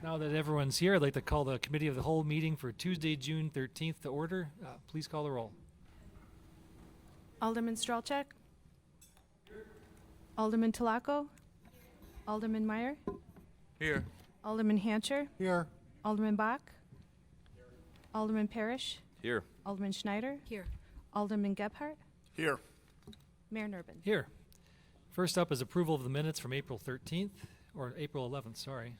Now that everyone's here, I'd like to call the Committee of the Whole meeting for Tuesday, June 13th to order. Please call the roll. Alderman Strelchak? Alderman Talaco? Alderman Meyer? Here. Alderman Hancher? Here. Alderman Bach? Alderman Parrish? Here. Alderman Schneider? Here. Alderman Gebhardt? Here. Mayor Nurbin. Here. First up is approval of the minutes from April 13th, or April 11th, sorry.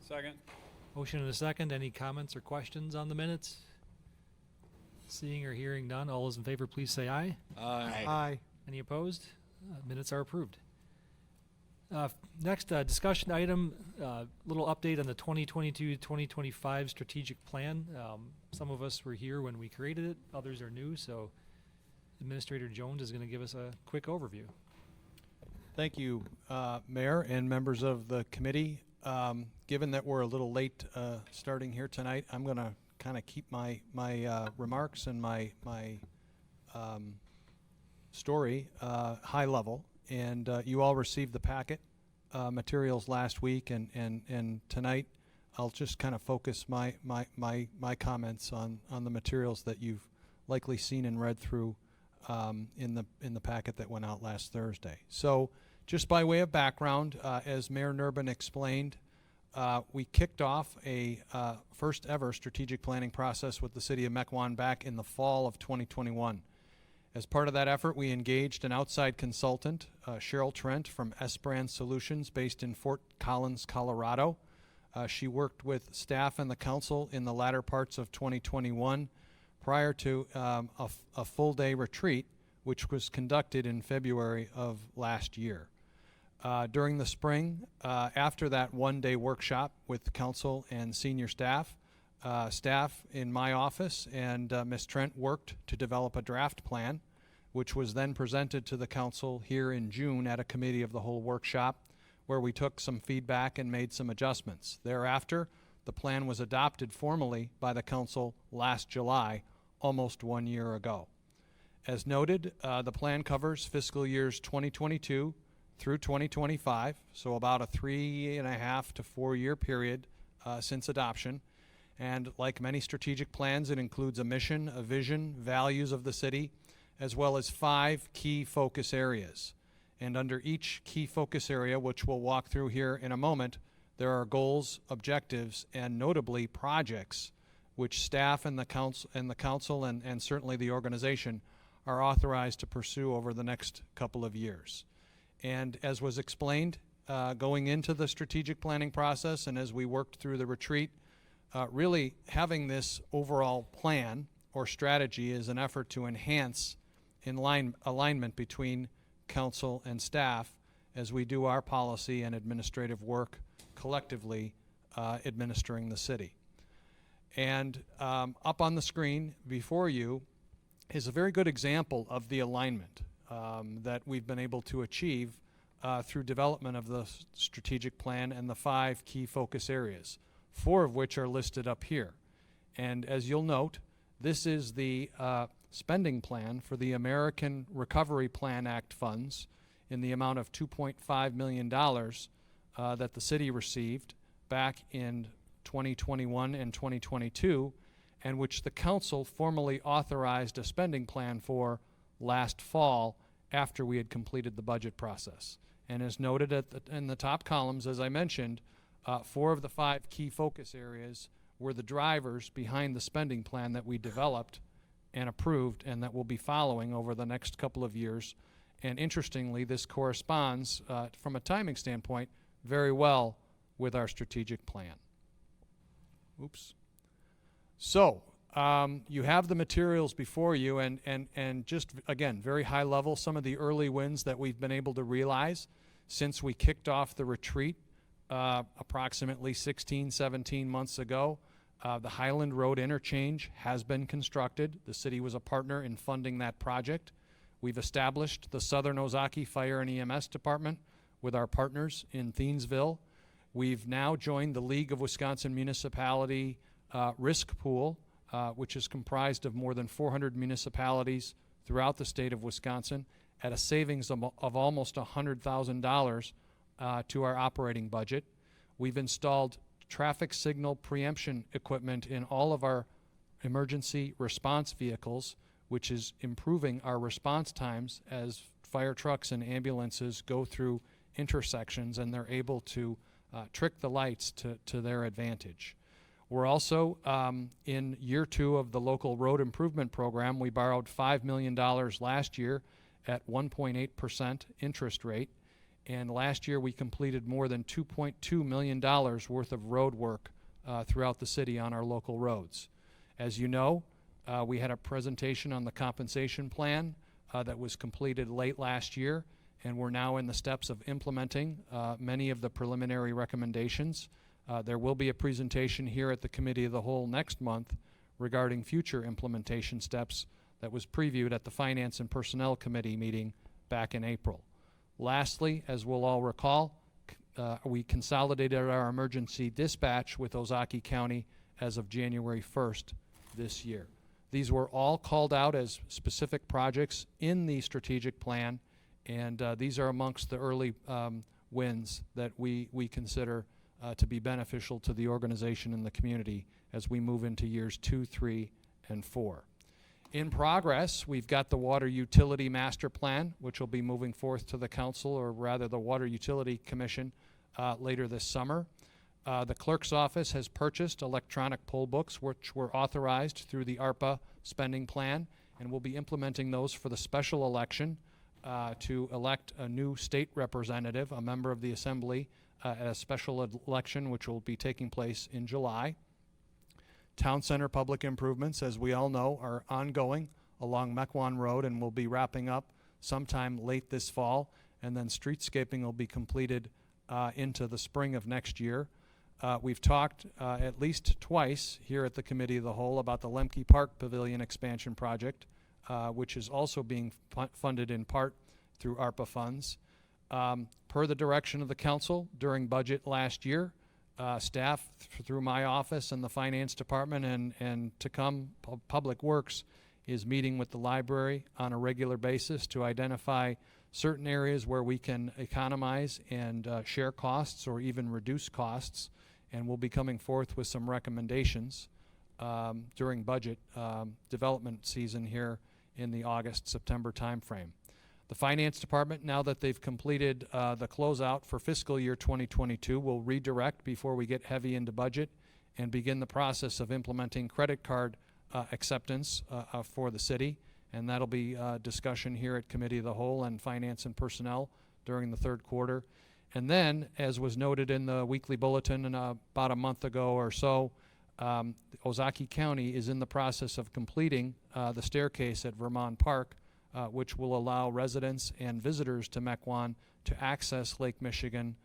Second. Motion and a second. Any comments or questions on the minutes? Seeing or hearing none, all those in favor please say aye. Aye. Any opposed? Minutes are approved. Next, discussion item, little update on the 2022-2025 strategic plan. Some of us were here when we created it, others are new, so Administrator Jones is going to give us a quick overview. Thank you, Mayor and members of the committee. Given that we're a little late starting here tonight, I'm going to kind of keep my remarks and my story high level. And you all received the packet materials last week, and tonight I'll just kind of focus my comments on the materials that you've likely seen and read through in the packet that went out last Thursday. So just by way of background, as Mayor Nurbin explained, we kicked off a first ever strategic planning process with the city of Mequon back in the fall of 2021. As part of that effort, we engaged an outside consultant, Cheryl Trent from S-Brand Solutions, based in Fort Collins, Colorado. She worked with staff and the council in the latter parts of 2021 prior to a full-day retreat, which was conducted in February of last year. During the spring, after that one-day workshop with the council and senior staff, staff in my office and Ms. Trent worked to develop a draft plan, which was then presented to the council here in June at a committee of the whole workshop, where we took some feedback and made some adjustments. Thereafter, the plan was adopted formally by the council last July, almost 1 year ago. As noted, the plan covers fiscal years 2022 through 2025, so about a 3.5 to 4 year period since adoption. And like many strategic plans, it includes a mission, a vision, values of the city, as well as 5 key focus areas. And under each key focus area, which we'll walk through here in a moment, there are goals, objectives, and notably projects which staff and the council and certainly the organization are authorized to pursue over the next couple of years. And as was explained, going into the strategic planning process and as we worked through the retreat, really having this overall plan or strategy is an effort to enhance alignment between council and staff as we do our policy and administrative work collectively administering the city. And up on the screen before you is a very good example of the alignment that we've been able to achieve through development of the strategic plan and the 5 key focus areas, 4 of which are listed up here. And as you'll note, this is the spending plan for the American Recovery Plan Act funds in the amount of $2.5 million that the city received back in 2021 and 2022, and which the council formally authorized a spending plan for last fall after we had completed the budget process. And as noted in the top columns, as I mentioned, 4 of the 5 key focus areas were the drivers behind the spending plan that we developed and approved and that we'll be following over the next couple of years. And interestingly, this corresponds, from a timing standpoint, very well with our strategic plan. Oops. So, you have the materials before you, and just, again, very high level, some of the early wins that we've been able to realize since we kicked off the retreat approximately 16, 17 months ago. The Highland Road interchange has been constructed. The city was a partner in funding that project. We've established the Southern Ozaki Fire and EMS Department with our partners in Thiensville. We've now joined the League of Wisconsin Municipality Risk Pool, which is comprised of more than 400 municipalities throughout the state of Wisconsin at a savings of almost $100,000 to our operating budget. We've installed traffic signal preemption equipment in all of our emergency response vehicles, which is improving our response times as fire trucks and ambulances go through intersections and they're able to trick the lights to their advantage. We're also in year 2 of the local road improvement program. We borrowed $5 million last year at 1.8% interest rate, and last year we completed more than $2.2 million worth of road work throughout the city on our local roads. As you know, we had a presentation on the compensation plan that was completed late last year, and we're now in the steps of implementing many of the preliminary recommendations. There will be a presentation here at the Committee of the Whole next month regarding future implementation steps that was previewed at the Finance and Personnel Committee meeting back in April. Lastly, as we'll all recall, we consolidated our emergency dispatch with Ozaukee County as of January 1st this year. These were all called out as specific projects in the strategic plan, and these are amongst the early wins that we consider to be beneficial to the organization and the community as we move into years 2, 3, and 4. In progress, we've got the Water Utility Master Plan, which will be moving forth to the Council, or rather the Water Utility Commission, later this summer. The Clerk's Office has purchased electronic poll books, which were authorized through the ARPA spending plan, and we'll be implementing those for the special election to elect a new state representative, a member of the Assembly, at a special election which will be taking place in July. Town Center public improvements, as we all know, are ongoing along Mequon Road and will be wrapping up sometime late this fall, and then streetscaping will be completed into the spring of next year. We've talked at least twice here at the Committee of the Whole about the Lemke Park Pavilion expansion project, which is also being funded in part through ARPA funds. Per the direction of the Council during budget last year, staff through my office and the Finance Department and to come Public Works is meeting with the library on a regular basis to identify certain areas where we can economize and share costs or even reduce costs, and we'll be coming forth with some recommendations during budget development season here in the August-September timeframe. The Finance Department, now that they've completed the closeout for fiscal year 2022, will redirect before we get heavy into budget and begin the process of implementing credit card acceptance for the city, and that'll be discussion here at Committee of the Whole and Finance and Personnel during the third quarter. And then, as was noted in the weekly bulletin about a month ago or so, Ozaukee County is in the process of completing the staircase at Vermont Park, which will allow residents and visitors to Mequon to access Lake Michigan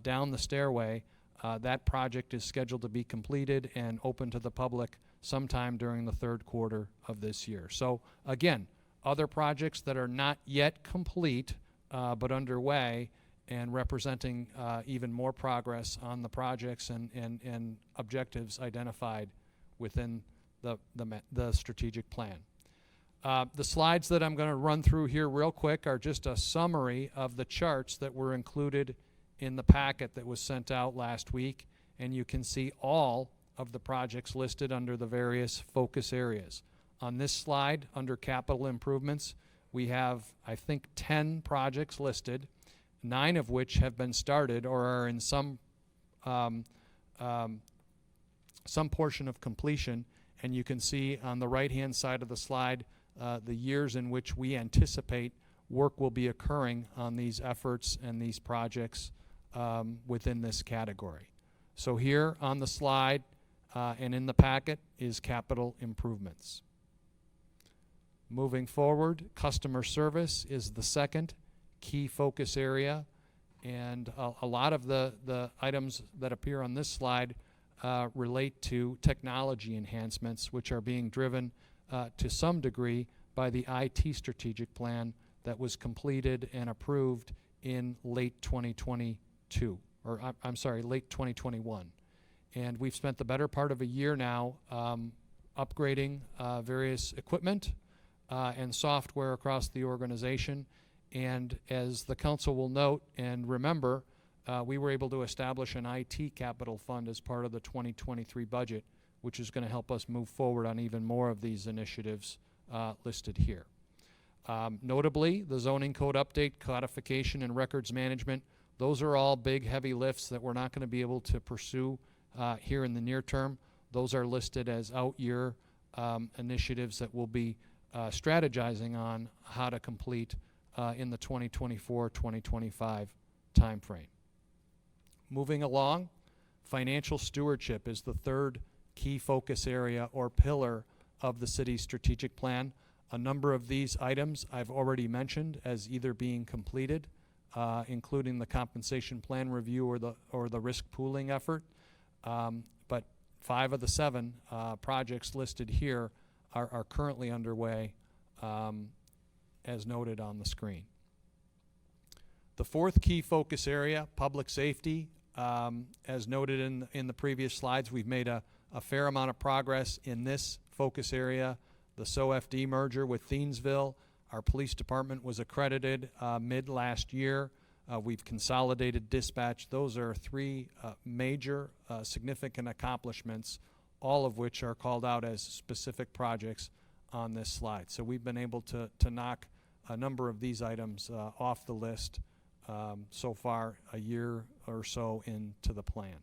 down the stairway. That project is scheduled to be completed and open to the public sometime during the third quarter of this year. So again, other projects that are not yet complete but underway and representing even more progress on the projects and objectives identified within the strategic plan. The slides that I'm going to run through here real quick are just a summary of the charts that were included in the packet that was sent out last week, and you can see all of the projects listed under the various focus areas. On this slide, under capital improvements, we have, I think, 10 projects listed, 9 of which have been started or are in some portion of completion, and you can see on the right-hand side of the slide the years in which we anticipate work will be occurring on these efforts and these projects within this category. So here on the slide and in the packet is capital improvements. Moving forward, customer service is the second key focus area, and a lot of the items that appear on this slide relate to technology enhancements, which are being driven to some degree by the IT strategic plan that was completed and approved in late 2022, or I'm sorry, late 2021. And we've spent the better part of a year now upgrading various equipment and software across the organization. And as the council will note and remember, we were able to establish an IT capital fund as part of the 2023 budget, which is going to help us move forward on even more of these initiatives listed here. Notably, the zoning code update, codification, and records management, those are all big, heavy lifts that we're not going to be able to pursue here in the near term. Those are listed as out-year initiatives that we'll be strategizing on how to complete in the 2024-2025 timeframe. Moving along, financial stewardship is the third key focus area or pillar of the city's strategic plan. A number of these items I've already mentioned as either being completed, including the compensation plan review or the risk pooling effort. But 5 of the 7 projects listed here are currently underway, as noted on the screen. The fourth key focus area, public safety, as noted in the previous slides, we've made a fair amount of progress in this focus area. The SOFD merger with Thiensville, our police department was accredited mid last year. We've consolidated dispatch. Those are 3 major significant accomplishments, all of which are called out as specific projects on this slide. So we've been able to knock a number of these items off the list so far, a year or so into the plan.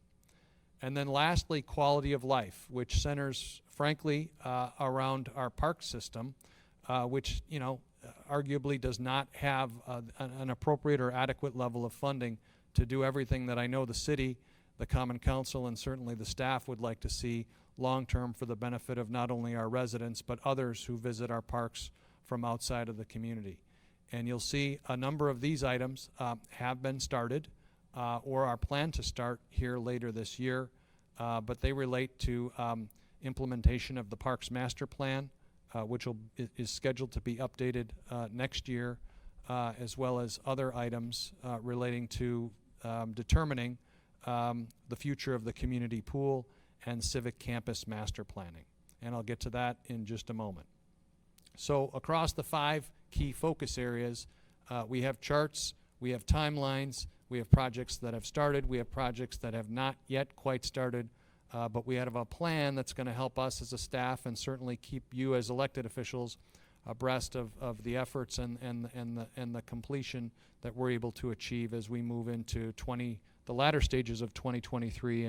And then lastly, quality of life, which centers, frankly, around our park system, which, arguably does not have an appropriate or adequate level of funding to do everything that I know the city, the Common Council, and certainly the staff would like to see long-term for the benefit of not only our residents, but others who visit our parks from outside of the community. And you'll see a number of these items have been started or are planned to start here later this year, but they relate to implementation of the Parks Master Plan, which is scheduled to be updated next year, as well as other items relating to determining the future of the community pool and civic campus master planning. And I'll get to that in just a moment. So across the 5 key focus areas, we have charts, we have timelines, we have projects that have started, we have projects that have not yet quite started, but we have a plan that's going to help us as a staff and certainly keep you as elected officials abreast of the efforts and the completion that we're able to achieve as we move into the latter stages of 2023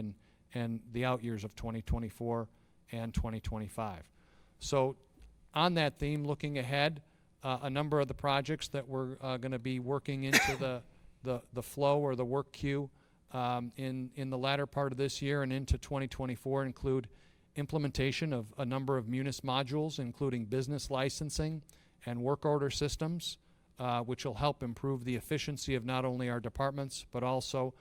and the out years of 2024 and 2025. So on that theme, looking ahead, a number of the projects that we're going to be working into the flow or the work queue in the latter part of this year and into 2024 include implementation of a number of Munis modules, including business licensing and work order systems, which will help improve the efficiency of not only our departments, but also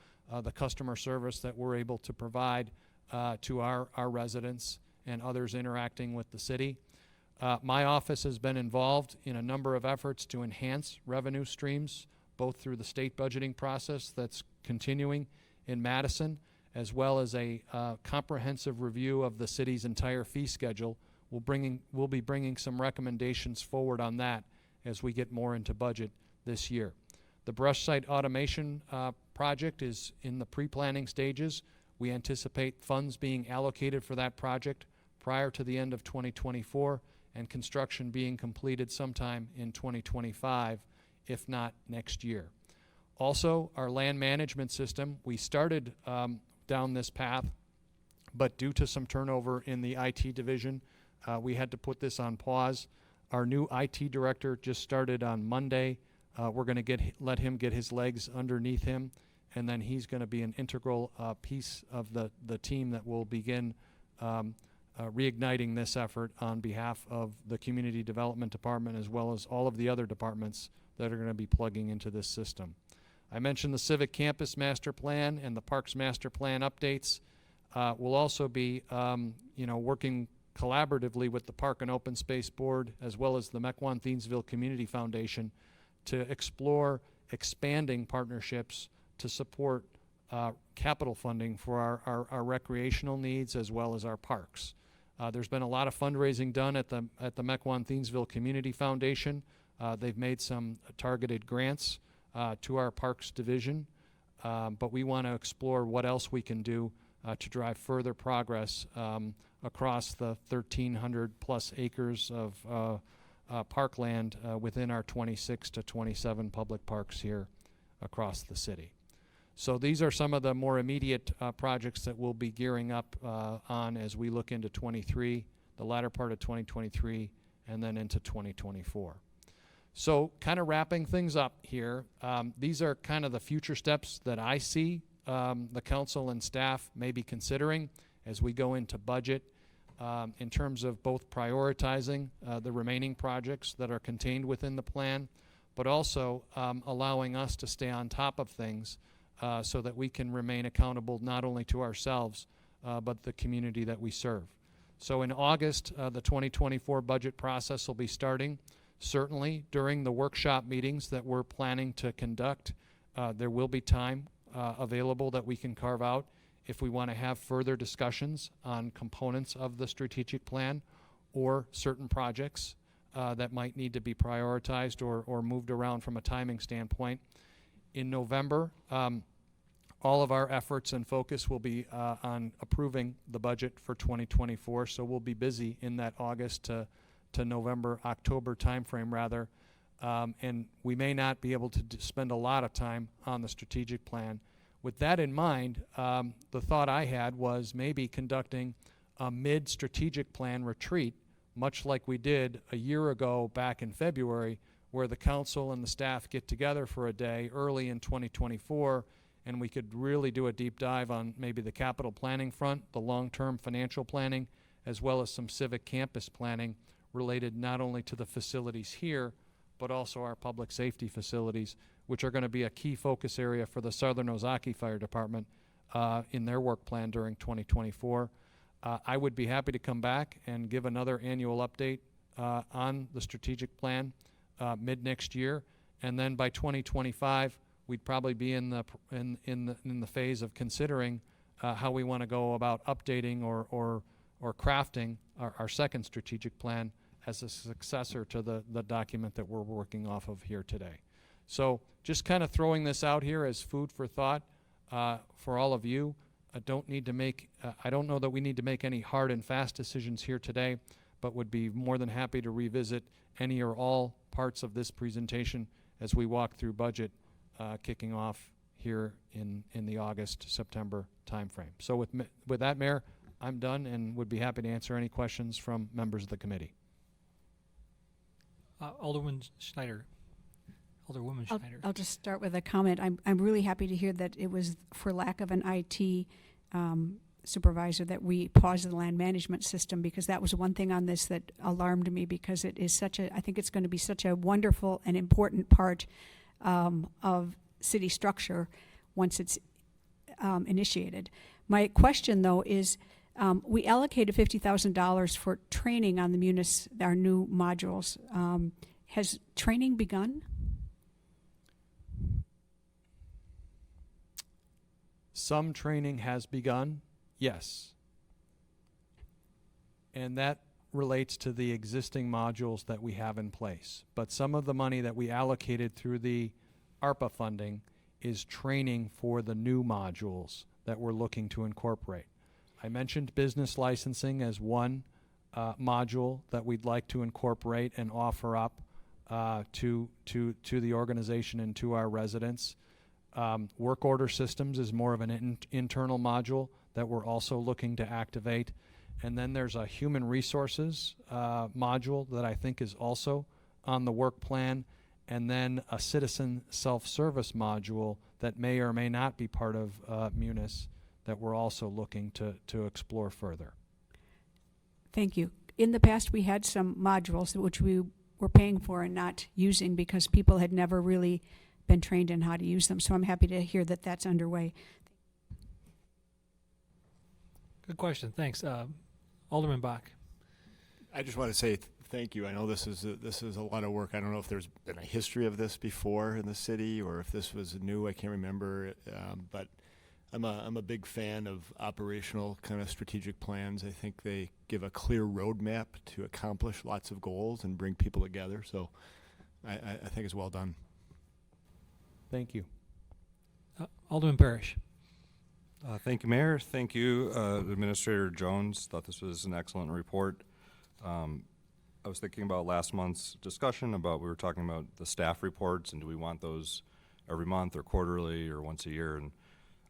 the customer service that we're able to provide to our residents and others interacting with the city. My office has been involved in a number of efforts to enhance revenue streams, both through the state budgeting process that's continuing in Madison, as well as a comprehensive review of the city's entire fee schedule. We'll be bringing some recommendations forward on that as we get more into budget this year. The brush site automation project is in the pre-planning stages. We anticipate funds being allocated for that project prior to the end of 2024 and construction being completed sometime in 2025, if not next year. Also, our land management system, we started down this path, but due to some turnover in the IT division, we had to put this on pause. Our new IT director just started on Monday. We're going to let him get his legs underneath him, and then he's going to be an integral piece of the team that will begin reigniting this effort on behalf of the Community Development Department, as well as all of the other departments that are going to be plugging into this system. I mentioned the Civic Campus Master Plan and the Parks Master Plan updates. We'll also be working collaboratively with the Park and Open Space Board, as well as the Mequon Thiensville Community Foundation, to explore expanding partnerships to support capital funding for our recreational needs as well as our parks. There's been a lot of fundraising done at the Mequon Thiensville Community Foundation. They've made some targeted grants to our parks division, but we want to explore what else we can do to drive further progress across the 1,300 plus acres of parkland within our 26 to 27 public parks here across the city. So these are some of the more immediate projects that we'll be gearing up on as we look into 23, the latter part of 2023, and then into 2024. So kind of wrapping things up here, these are kind of the future steps that I see the council and staff may be considering as we go into budget in terms of both prioritizing the remaining projects that are contained within the plan, but also allowing us to stay on top of things so that we can remain accountable not only to ourselves, but the community that we serve. So in August, the 2024 budget process will be starting. Certainly during the workshop meetings that we're planning to conduct, there will be time available that we can carve out if we want to have further discussions on components of the strategic plan or certain projects that might need to be prioritized or moved around from a timing standpoint. In November, all of our efforts and focus will be on approving the budget for 2024, so we'll be busy in that August to November, October timeframe rather, and we may not be able to spend a lot of time on the strategic plan. With that in mind, the thought I had was maybe conducting a mid-strategic plan retreat, much like we did a year ago back in February, where the council and the staff get together for a day early in 2024, and we could really do a deep dive on maybe the capital planning front, the long-term financial planning, as well as some civic campus planning related not only to the facilities here, but also our public safety facilities, which are going to be a key focus area for the Southern Ozaki Fire Department in their work plan during 2024. I would be happy to come back and give another annual update on the strategic plan mid next year, and then by 2025 we'd probably be in the phase of considering how we want to go about updating or crafting our second strategic plan as a successor to the document that we're working off of here today. So just kind of throwing this out here as food for thought for all of you. I don't know that we need to make any hard and fast decisions here today, but would be more than happy to revisit any or all parts of this presentation as we walk through budget kicking off here in the August-September timeframe. So with that, Mayor, I'm done and would be happy to answer any questions from members of the committee. Alderwoman Schneider. I'll just start with a comment. I'm really happy to hear that it was for lack of an IT supervisor that we paused the land management system, because that was one thing on this that alarmed me, because it is I think it's going to be such a wonderful and important part of city structure once it's initiated. My question, though, is we allocated $50,000 for training on the our new modules. Has training begun? Some training has begun, yes. And that relates to the existing modules that we have in place. But some of the money that we allocated through the ARPA funding is training for the new modules that we're looking to incorporate. I mentioned business licensing as one module that we'd like to incorporate and offer up to the organization and to our residents. Work order systems is more of an internal module that we're also looking to activate. And then there's a human resources module that I think is also on the work plan, and then a citizen self-service module that may or may not be part of Munis that we're also looking to explore further. Thank you. In the past, we had some modules which we were paying for and not using because people had never really been trained in how to use them. So I'm happy to hear that that's underway. Good question. Thanks. Alderman Bach. I just want to say thank you. I know this is a lot of work. I don't know if there's been a history of this before in the city or if this was new. I can't remember. But I'm a big fan of operational kind of strategic plans. I think they give a clear roadmap to accomplish lots of goals and bring people together. So I think it's well done. Thank you. Alderman Parrish. Thank you, Mayor. Thank you, Administrator Jones. Thought this was an excellent report. I was thinking about last month's discussion about, we were talking about the staff reports and do we want those every month or quarterly or once a year? And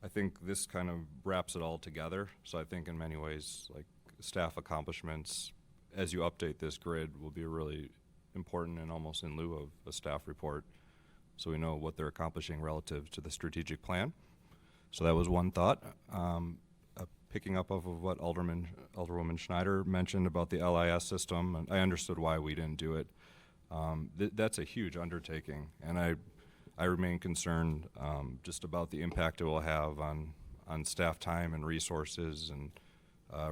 I think this kind of wraps it all together. So I think in many ways, like staff accomplishments, as you update this grid, will be really important and almost in lieu of a staff report. So we know what they're accomplishing relative to the strategic plan. So that was one thought. Picking up off of what Alderwoman Schneider mentioned about the LIS system, and I understood why we didn't do it. That's a huge undertaking, and I remain concerned just about the impact it will have on staff time and resources, and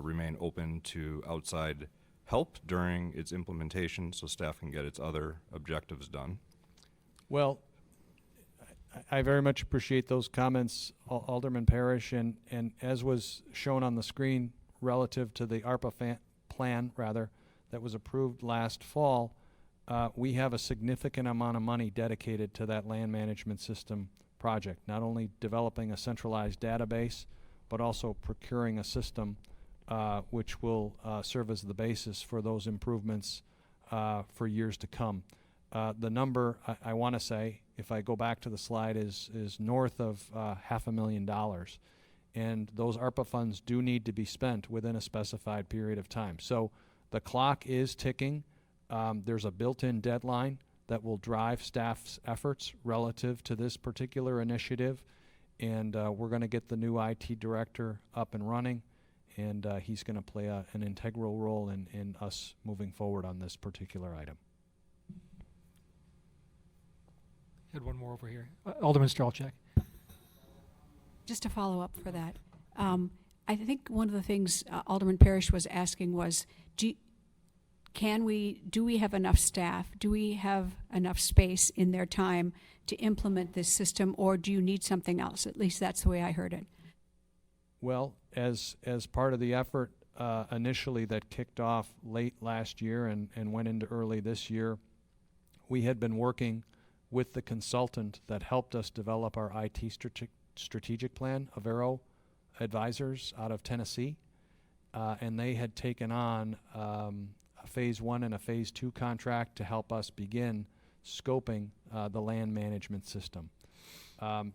remain open to outside help during its implementation so staff can get its other objectives done. Well, I very much appreciate those comments, Alderman Parrish, and as was shown on the screen relative to the ARPA plan, rather, that was approved last fall, we have a significant amount of money dedicated to that land management system project, not only developing a centralized database, but also procuring a system which will serve as the basis for those improvements for years to come. The number, I want to say, if I go back to the slide, is north of $500,000. And those ARPA funds do need to be spent within a specified period of time. So the clock is ticking. There's a built-in deadline that will drive staff's efforts relative to this particular initiative. And we're going to get the new IT director up and running. And he's going to play an integral role in us moving forward on this particular item. Had one more over here. Alderman Strelchak. Just to follow up for that, I think one of the things Alderman Parrish was asking was, do we have enough staff? Do we have enough space in their time to implement this system, or do you need something else? At least that's the way I heard it. Well, as part of the effort initially that kicked off late last year and went into early this year, we had been working with the consultant that helped us develop our IT strategic plan, Avero Advisors out of Tennessee, and they had taken on a phase 1 and a phase 2 contract to help us begin scoping the land management system.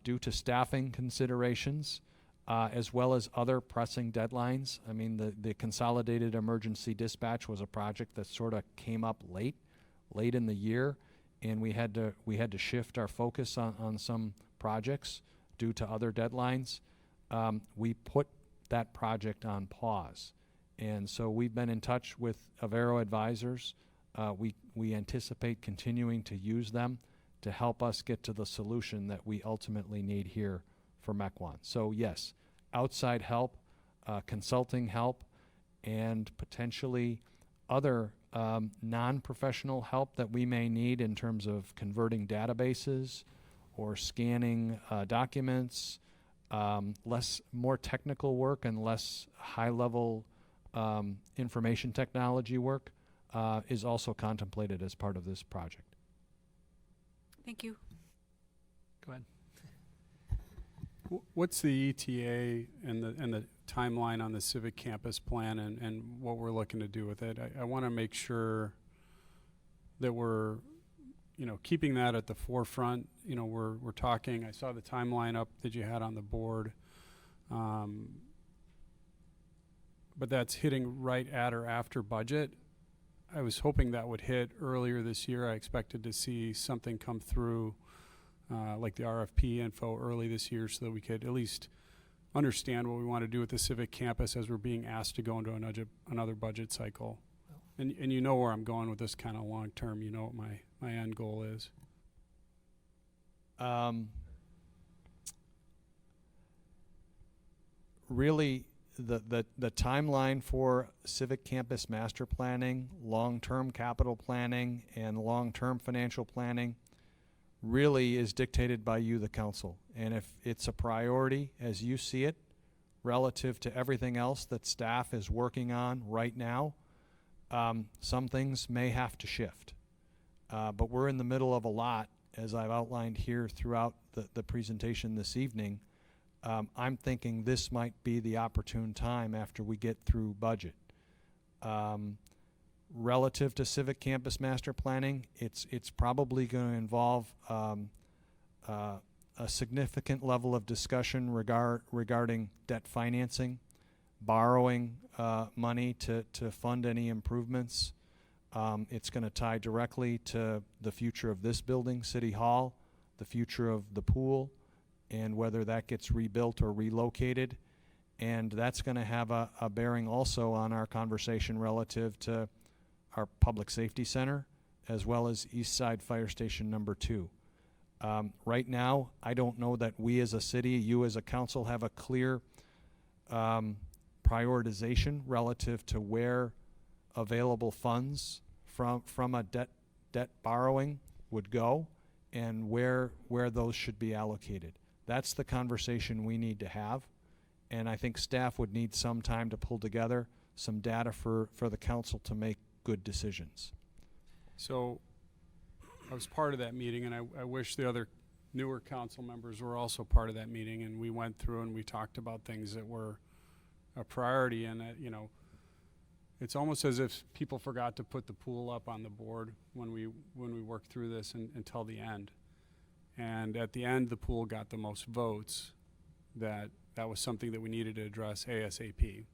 Due to staffing considerations, as well as other pressing deadlines, I mean, the consolidated emergency dispatch was a project that sort of came up late in the year, and we had to shift our focus on some projects due to other deadlines. We put that project on pause, and so we've been in touch with Avero Advisors. We anticipate continuing to use them to help us get to the solution that we ultimately need here for Mequon. So yes, outside help, consulting help, and potentially other non-professional help that we may need in terms of converting databases or scanning documents, more technical work and less high-level information technology work is also contemplated as part of this project. Thank you. Go ahead. What's the ETA and the timeline on the civic campus plan and what we're looking to do with it? I want to make sure that we're, keeping that at the forefront. We're talking. I saw the timeline up that you had on the board, but that's hitting right at or after budget. I was hoping that would hit earlier this year. I expected to see something come through, like the RFP info early this year, so that we could at least understand what we want to do with the civic campus as we're being asked to go into another budget cycle. And you know where I'm going with this kind of long term. You know what my end goal is. Really, the timeline for civic campus master planning, long-term capital planning, and long-term financial planning really is dictated by you, the council. And if it's a priority as you see it relative to everything else that staff is working on right now, some things may have to shift. But we're in the middle of a lot, as I've outlined here throughout the presentation this evening, I'm thinking this might be the opportune time after we get through budget. Relative to civic campus master planning, it's probably going to involve a significant level of discussion regarding debt financing, borrowing money to fund any improvements. It's going to tie directly to the future of this building, City Hall, the future of the pool, and whether that gets rebuilt or relocated. And that's going to have a bearing also on our conversation relative to our public safety center, as well as East Side Fire Station number 2. Right now, I don't know that we as a city, you as a council, have a clear prioritization relative to where available funds from a debt borrowing would go and where those should be allocated. That's the conversation we need to have, and I think staff would need some time to pull together some data for the council to make good decisions. So I was part of that meeting, and I wish the other newer council members were also part of that meeting, and we went through and we talked about things that were a priority, and it's almost as if people forgot to put the pool up on the board when we worked through this until the end. And at the end, the pool got the most votes. That was something that we needed to address ASAP.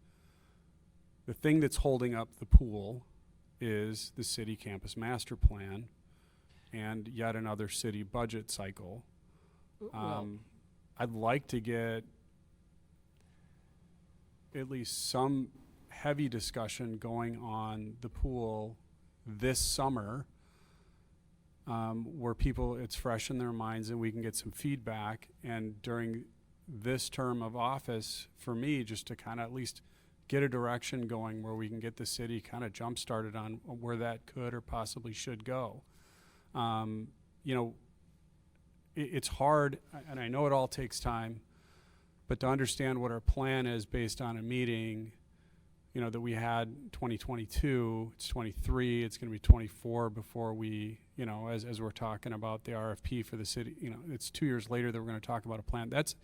The thing that's holding up the pool is the city campus master plan and yet another city budget cycle. I'd like to get at least some heavy discussion going on the pool this summer, where it's fresh in their minds and we can get some feedback. And during this term of office, for me, just to kind of at least get a direction going where we can get the city kind of jump started on where that could or possibly should go. It's hard, and I know it all takes time, but to understand what our plan is based on a meeting, that we had 2022, it's 23, it's going to be 24 before we, as we're talking about the RFP for the city, it's 2 years later that we're going to talk about a plan. That's,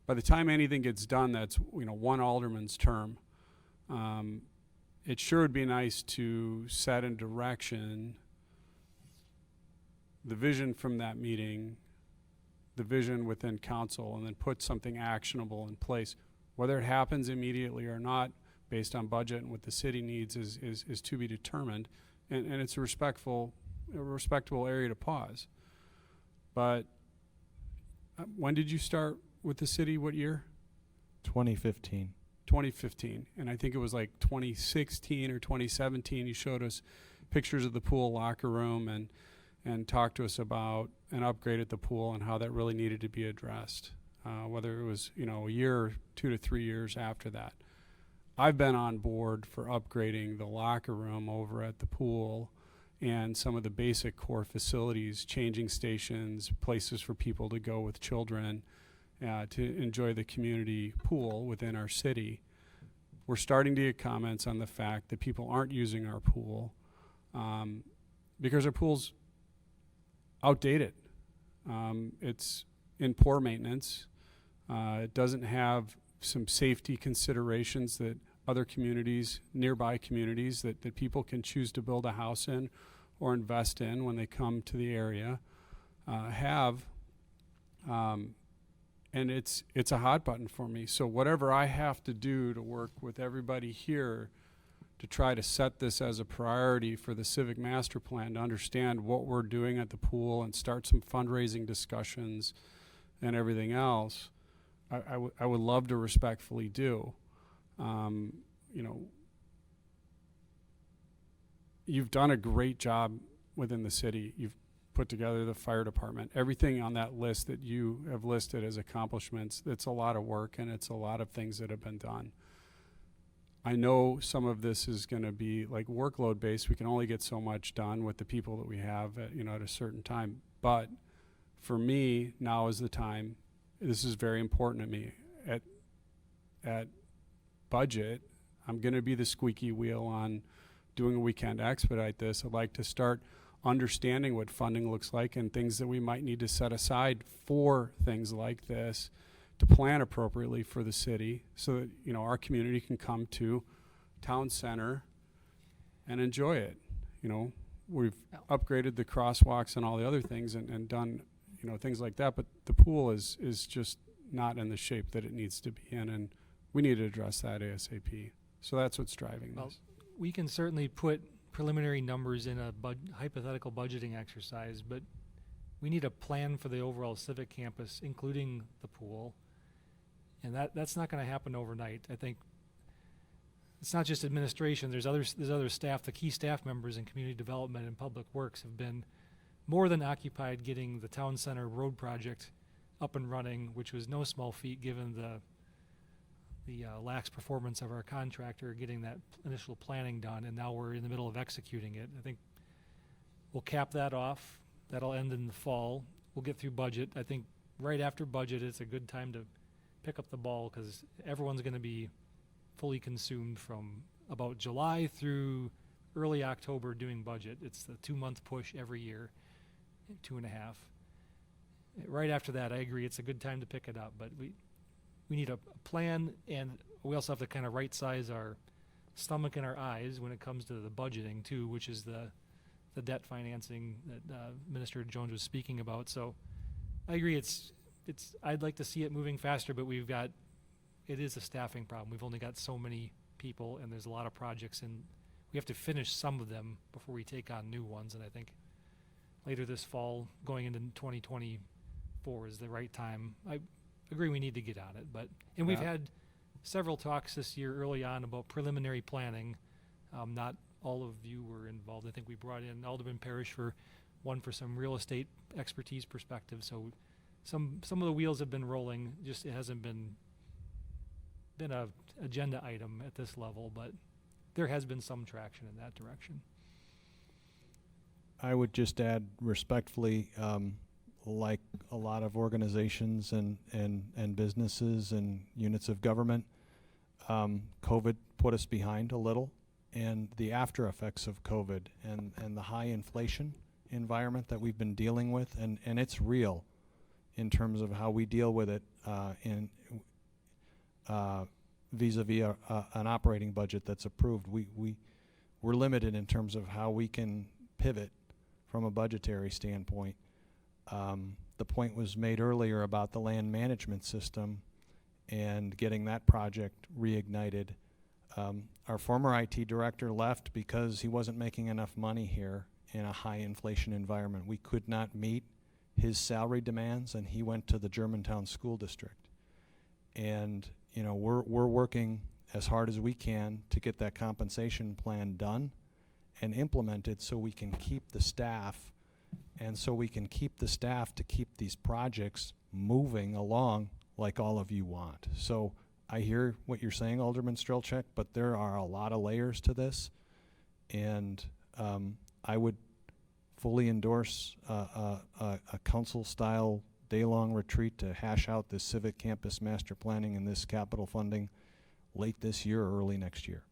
by the time anything gets done, that's, one alderman's term. It sure would be nice to set in direction the vision from that meeting, the vision within council, and then put something actionable in place. Whether it happens immediately or not, based on budget and what the city needs, is to be determined. And it's a respectable area to pause. But when did you start with the city? What year? 2015. 2015. And I think it was like 2016 or 2017 you showed us pictures of the pool locker room and talked to us about an upgrade at the pool and how that really needed to be addressed, whether it was a year or 2 to 3 years after that. I've been on board for upgrading the locker room over at the pool and some of the basic core facilities, changing stations, places for people to go with children to enjoy the community pool within our city. We're starting to get comments on the fact that people aren't using our pool because our pool's outdated. It's in poor maintenance. It doesn't have some safety considerations that other communities, nearby communities that people can choose to build a house in or invest in when they come to the area have. And it's a hot button for me. So whatever I have to do to work with everybody here to try to set this as a priority for the civic master plan, to understand what we're doing at the pool and start some fundraising discussions and everything else, I would love to respectfully do. You've done a great job within the city. You've put together the fire department. Everything on that list that you have listed as accomplishments, it's a lot of work and it's a lot of things that have been done. I know some of this is going to be like workload based. We can only get so much done with the people that we have at a certain time. But for me, now is the time. This is very important to me. At budget, I'm going to be the squeaky wheel on doing what we can to expedite this. I'd like to start understanding what funding looks like and things that we might need to set aside for things like this to plan appropriately for the city so that, you know, our community can come to town center and enjoy it. You know, we've upgraded the crosswalks and all the other things and done, you know, things like that, but the pool is just not in the shape that it needs to be in, and we need to address that ASAP. So that's what's driving Well, this. we can certainly put preliminary numbers in a hypothetical budgeting exercise, but we need a plan for the overall civic campus, including the pool. And that's not going to happen overnight. I think it's not just administration. There's other staff. The key staff members in community development and public works have been more than occupied getting the town center road project up and running, which was no small feat given the lax performance of our contractor getting that initial planning done, and now we're in the middle of executing it. I think we'll cap that off. That'll end in the fall. We'll get through budget. I think right after budget, it's a good time to pick up the ball because everyone's going to be fully consumed from about July through early October doing budget. It's the 2-month push every year, 2.5. Right after that, I agree, it's a good time to pick it up, but we need a plan, and we also have to kind of right size our stomach and our eyes when it comes to the budgeting too, which is the debt financing that Minister Jones was speaking about. So I agree, I'd like to see it moving faster, but it is a staffing problem. We've only got so many people, and there's a lot of projects, and we have to finish some of them before we take on new ones. And I think later this fall, going into 2024 is the right time. I agree we need to get on it, and we've Yeah. had several talks this year early on about preliminary planning. Not all of you were involved. I think we brought in Alderman Parrish for some real estate expertise perspective. So some of the wheels have been rolling. Just it hasn't been a agenda item at this level, but there has been some traction in that direction. I would just add respectfully, like a lot of organizations and businesses and units of government, COVID put us behind a little, and the after effects of COVID and the high inflation environment that we've been dealing with, and it's real in terms of how we deal with it vis-a-vis an operating budget that's approved. We're limited in terms of how we can pivot from a budgetary standpoint. The point was made earlier about the land management system and getting that project reignited. Our former IT director left because he wasn't making enough money here in a high inflation environment. We could not meet his salary demands, and he went to the Germantown School District. And you know, we're working as hard as we can to get that compensation plan done and implemented so we can keep the staff, and so we can keep the staff to keep these projects moving along like all of you want. So I hear what you're saying, Alderman Strelchek, but there are a lot of layers to this, and I would fully endorse a council-style day-long retreat to hash out this civic campus master planning and this capital funding late this year or early next year.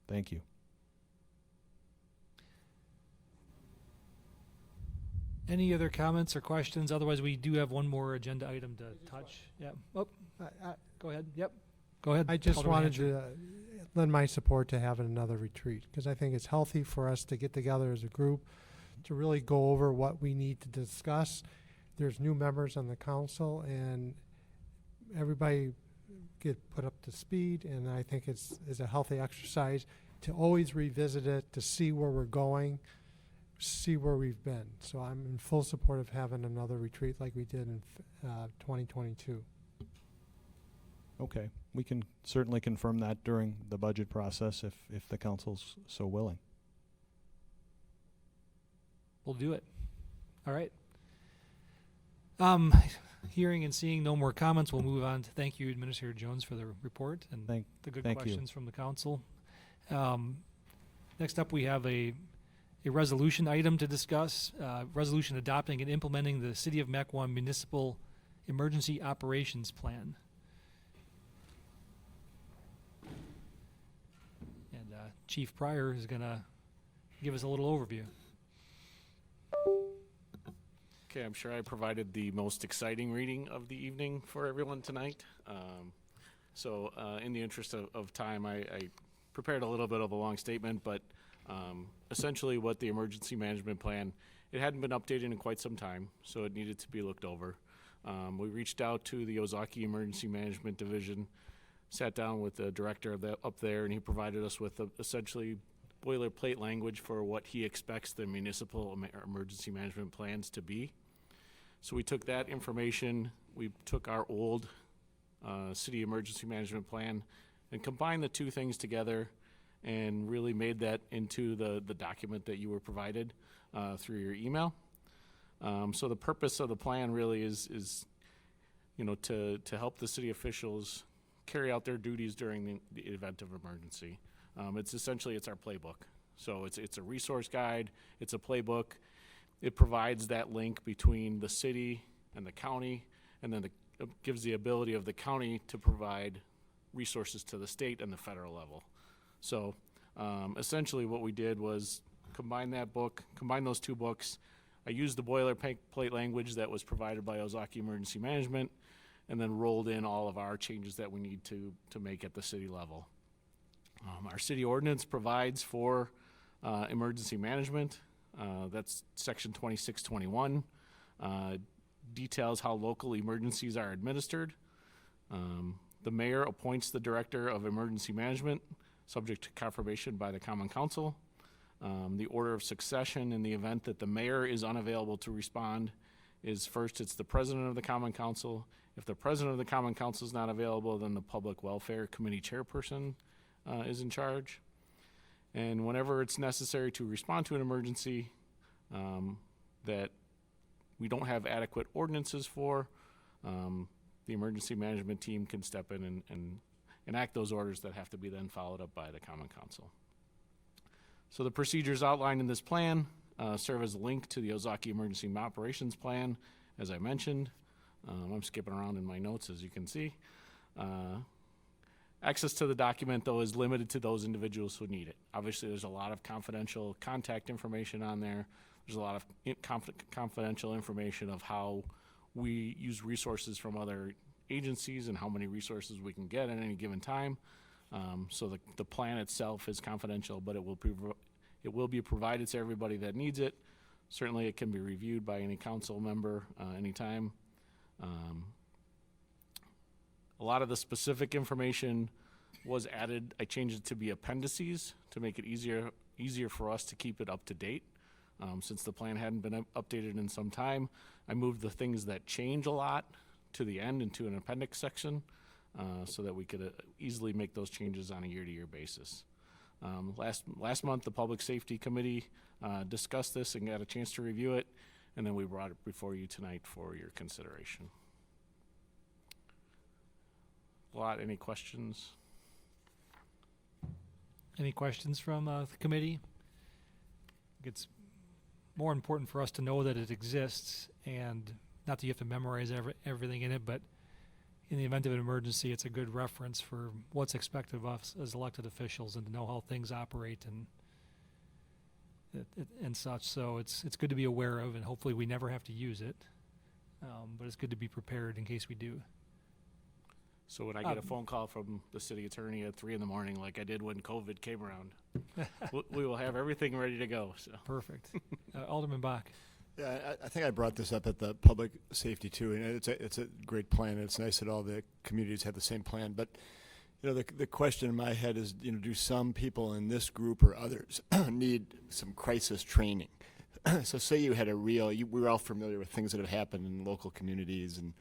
Thank you. Any other comments or questions? Otherwise, we do have one more agenda item to touch. Yeah. Oh, go ahead. Yep. Go ahead. I just Alderman wanted Hancher. to lend my support to having another retreat because I think it's healthy for us to get together as a group to really go over what we need to discuss. There's new members on the council, and everybody get put up to speed, and I think it's a healthy exercise to always revisit it, to see where we're going, see where we've been. So I'm in full support of having another retreat like we did in 2022. Okay, we can certainly confirm that during the budget process if the council's so willing. We'll do it. All right. Hearing and seeing no more comments, we'll move on to thank you, Administrator Jones, for the report and the good thank you. questions from the council. Next up, we have a resolution item to discuss, resolution adopting and implementing the City of Mequon Municipal Emergency Operations Plan. And Chief Pryor is going to give us a little overview. Okay, I'm sure I provided the most exciting reading of the evening for everyone tonight. In the interest of time, I prepared a little bit of a long statement, but essentially what the emergency management plan, it hadn't been updated in quite some time, so it needed to be looked over. We reached out to the Ozaki Emergency Management Division, sat down with the director of that up there, and he provided us with essentially boilerplate language for what he expects the municipal emergency management plans to be. So we took that information, we took our old city emergency management plan and combined the two things together and really made that into the document that you were provided through your email. So the purpose of the plan really is to help the city officials carry out their duties during the event of emergency. It's our playbook. So it's a resource guide, it's a playbook. It provides that link between the city and the county, and then it gives the ability of the county to provide resources to the state and the federal level. So essentially what we did was combine those two books. I used the boilerplate language that was provided by Ozaki Emergency Management, and then rolled in all of our changes that we need to make at the city level. Our city ordinance provides for emergency management. That's section 2621. Details how local emergencies are administered. The mayor appoints the director of emergency management, subject to confirmation by the Common Council. The order of succession in the event that the mayor is unavailable to respond is first it's the president of the Common Council. If the president of the Common Council is not available, then the Public Welfare Committee chairperson is in charge. And whenever it's necessary to respond to an emergency that we don't have adequate ordinances for, the emergency management team can step in and enact those orders that have to be then followed up by the Common Council. So the procedures outlined in this plan serve as a link to the Ozaki Emergency Operations Plan, as I mentioned. I'm skipping around in my notes, as you can see. Access to the document, though, is limited to those individuals who need it. Obviously, there's a lot of confidential contact information on there. There's a lot of confidential information of how we use resources from other agencies and how many resources we can get at any given time. So the plan itself is confidential, but it will be provided to everybody that needs it. Certainly, it can be reviewed by any council member anytime. A lot of the specific information was added. I changed it to be appendices to make it easier for us to keep it up to date. Since the plan hadn't been updated in some time, I moved the things that change a lot to the end into an appendix section so that we could easily make those changes on a year-to-year basis. Last month, the Public Safety Committee discussed this and got a chance to review it, and then we brought it before you tonight for your consideration. Any questions? Any questions from the committee? It's more important for us to know that it exists, and not that you have to memorize everything in it, but in the event of an emergency, it's a good reference for what's expected of us as elected officials and to know how things operate and such. So it's good to be aware of, and hopefully we never have to use it. But it's good to be prepared in case we do. So when I get a phone call from the city attorney at 3 a.m, like I did when COVID came around, we will have everything ready to go. So Perfect. Alderman Bach. Yeah, I think I brought this up at the public safety too, and it's a great plan. And it's nice that all the communities have the same plan. But the question in my head is, do some people in this group or others need some crisis training? So say you had we're all familiar with things that have happened in local communities, and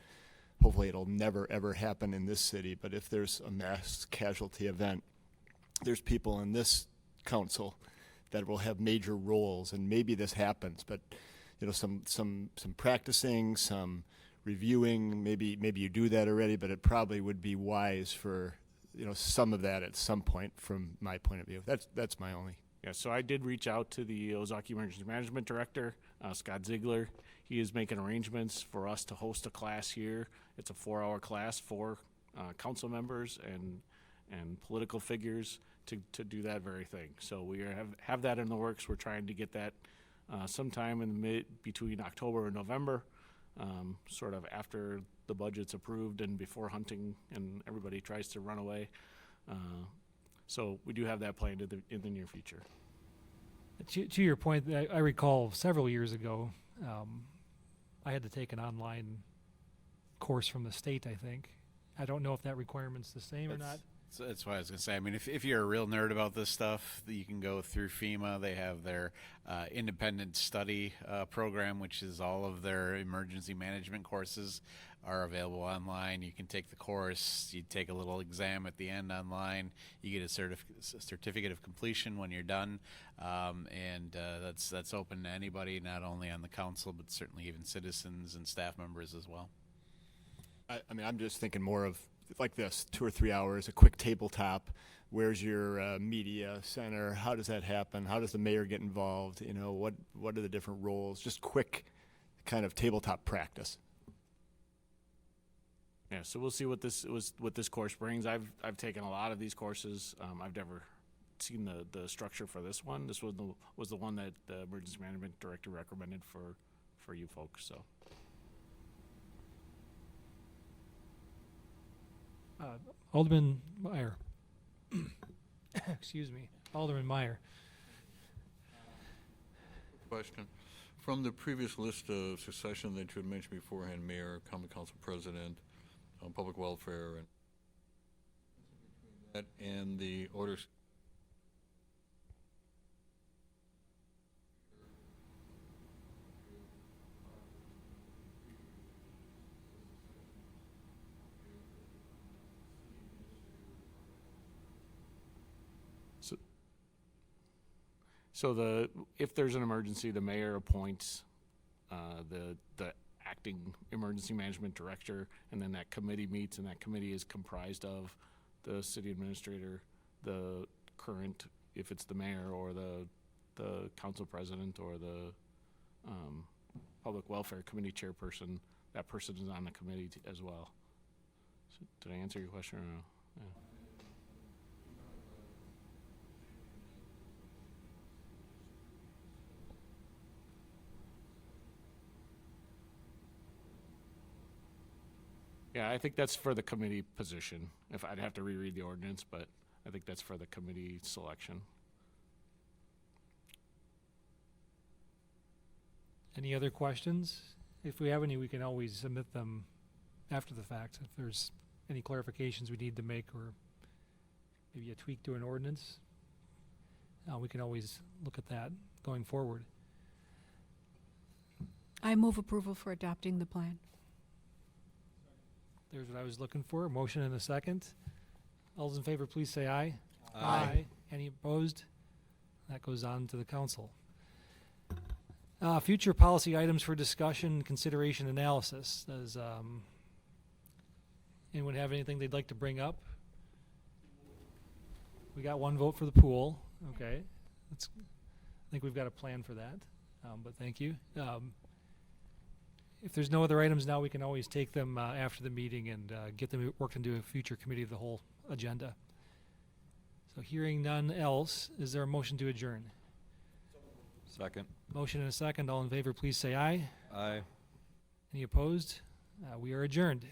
hopefully it'll never ever happen in this city. But if there's a mass casualty event, there's people in this council that will have major roles, and maybe this happens, but some practicing, some reviewing, maybe you do that already, but it probably would be wise for some of that at some point from my point of view. That's my only. Yeah, so I did reach out to the Ozaki Emergency Management Director, Scott Ziegler. He is making arrangements for us to host a class here. It's a 4-hour class for council members and political figures to do that very thing. So we have that in the works. We're trying to get that sometime in the between October and November, sort of after the budget's approved and before hunting and everybody tries to run away. So we do have that planned in the near future. To your point, I recall several years ago, I had to take an online course from the state, I think. I don't know if that requirement's the same or not. So that's what I was going to say. I mean, if you're a real nerd about this stuff, you can go through FEMA. They have their independent study program, which is all of their emergency management courses are available online. You can take the course. You take a little exam at the end online. You get a certificate of completion when you're done, and that's open to anybody, not only on the council, but certainly even citizens and staff members as well. I mean, I'm just thinking more of like this, 2 or 3 hours, a quick tabletop. Where's your media center? How does that happen? How does the mayor get involved? You know, what are the different roles? Just quick kind of tabletop practice. Yeah, so we'll see what this course brings. I've taken a lot of these courses. I've never seen the structure for this one. This was the one that the emergency management director recommended for you folks. So. Alderman Meyer. Excuse me. Alderman Meyer. Question. From the previous list of succession that you had mentioned beforehand, mayor, common council president, public welfare, and that and the orders. So if there's an emergency, the mayor appoints the acting emergency management director, and then that committee meets, and that committee is comprised of the city administrator, the current, if it's the mayor, or the council president, or the public welfare committee chairperson. That person is on the committee as well. So did I answer your question or no? Yeah. Yeah, I think that's for the committee position. If I'd have to reread the ordinance, but I think that's for the committee selection. Any other questions? If we have any, we can always submit them after the fact. If there's any clarifications we need to make, or maybe a tweak to an ordinance, we can always look at that going forward. I move approval for adopting the plan. There's what I was looking for. A motion and a second. All those in favor, please say aye. Aye. Any opposed? That goes on to the council. Future policy items for discussion, consideration, analysis. Does anyone have anything they'd like to bring up? We got one vote for the pool. Okay. I think we've got a plan for that, but thank you. If there's no other items now, we can always take them after the meeting and get them worked into a future committee of the whole agenda. So hearing none else, is there a motion to adjourn? Second. Motion and a second. All in favor, please say aye. Aye. Any opposed? We are adjourned.